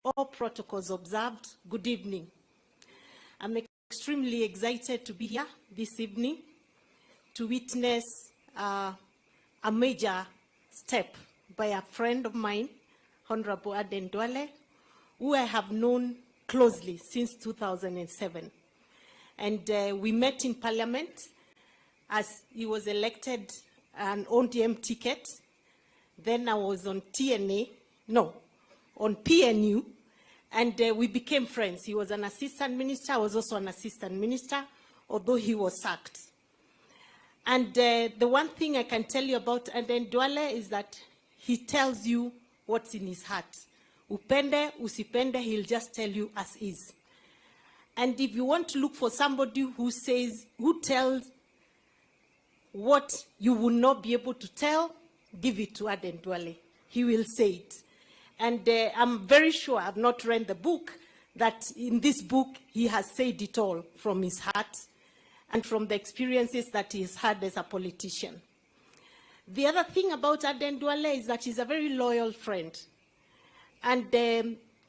all protocols observed, good evening. I'm extremely excited to be here this evening to witness a major step by a friend of mine, Honorable Aden Duale, who I have known closely since 2007. And we met in Parliament as he was elected an ODM ticket. Then I was on on PNU, and we became friends. He was an assistant minister. I was also an assistant minister, although he was sacked. And the one thing I can tell you about Aden Duale is that he tells you what's in his heart. Upende, usipende, he'll just tell you as is. And if you want to look for somebody who tells what you will not be able to tell, give it to Aden Duale. He will say it. And I'm very sure, I've not read the book, that in this book he has said it all from his heart and from the experiences that he's had as a politician. The other thing about Aden Duale is that he's a very loyal friend. And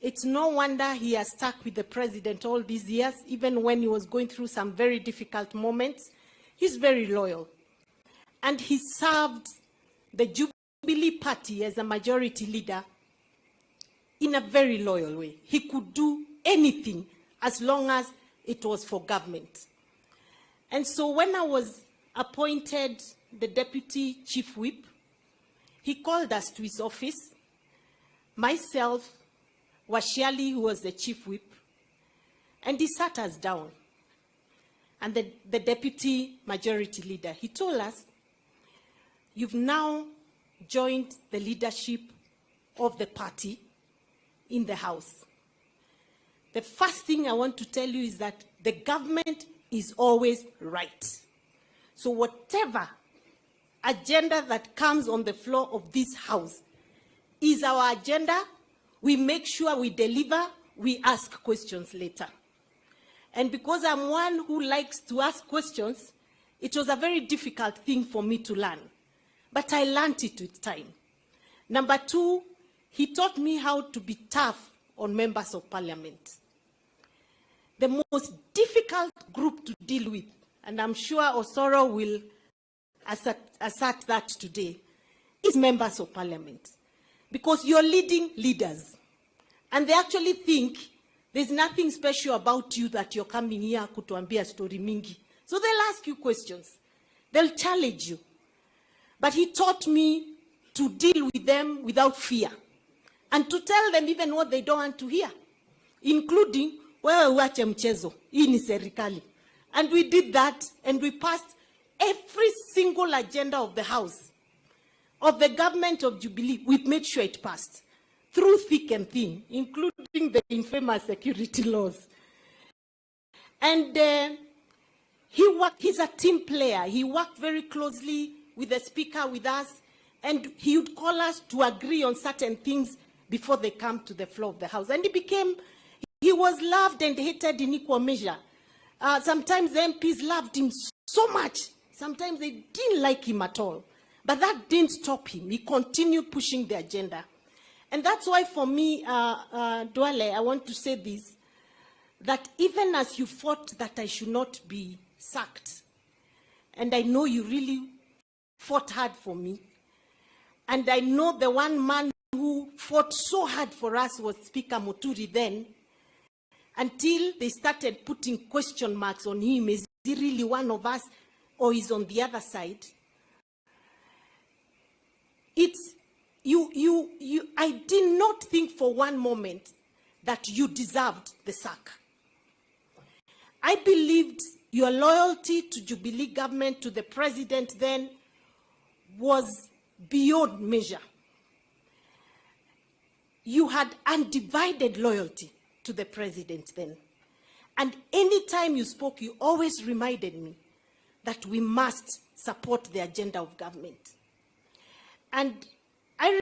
it's no wonder he has stuck with the president all these years, even when he was going through some very difficult moments. He's very loyal. And he served the Jubilee Party as a majority leader in a very loyal way. He could do anything as long as it was for government. And so when I was appointed the Deputy Chief Whip, he called us to his office, myself, Washiali, who was the Chief Whip, and he sat us down. And the Deputy Majority Leader, he told us, you've now joined the leadership of the party in the House. The first thing I want to tell you is that the government is always right. So whatever agenda that comes on the floor of this House is our agenda. We make sure we deliver, we ask questions later. And because I'm one who likes to ask questions, it was a very difficult thing for me to learn. But I learned it with time. Number two, he taught me how to be tough on members of parliament. The most difficult group to deal with, and I'm sure Osoro will assert that today, is members of parliament. Because you're leading leaders. And they actually think there's nothing special about you that you're coming here kutuambia story mingi. So they'll ask you questions. They'll challenge you. But he taught me to deal with them without fear. And to tell them even what they don't want to hear. Including, wewe uache mchezo, hii ni serikali. And we did that, and we passed every single agenda of the House, of the government of Jubilee. We made sure it passed, through thick and thin, including the infamous security laws. And he's a team player. He worked very closely with the speaker, with us, and he would call us to agree on certain things before they come to the floor of the House. And he was loved and hated in equal measure. Sometimes the MPs loved him so much. Sometimes they didn't like him at all. But that didn't stop him. He continued pushing the agenda. And that's why for me, Duale, I want to say this, that even as you fought that I should not be sacked, and I know you really fought hard for me, and I know the one man who fought so hard for us was Speaker Muturi then, until they started putting question marks on him. Is he really one of us, or is on the other side? I did not think for one moment that you deserved the sack. I believed your loyalty to Jubilee government, to the president then, was beyond measure. You had undivided loyalty to the president then. And anytime you spoke, you always reminded me that we must support the agenda of government. And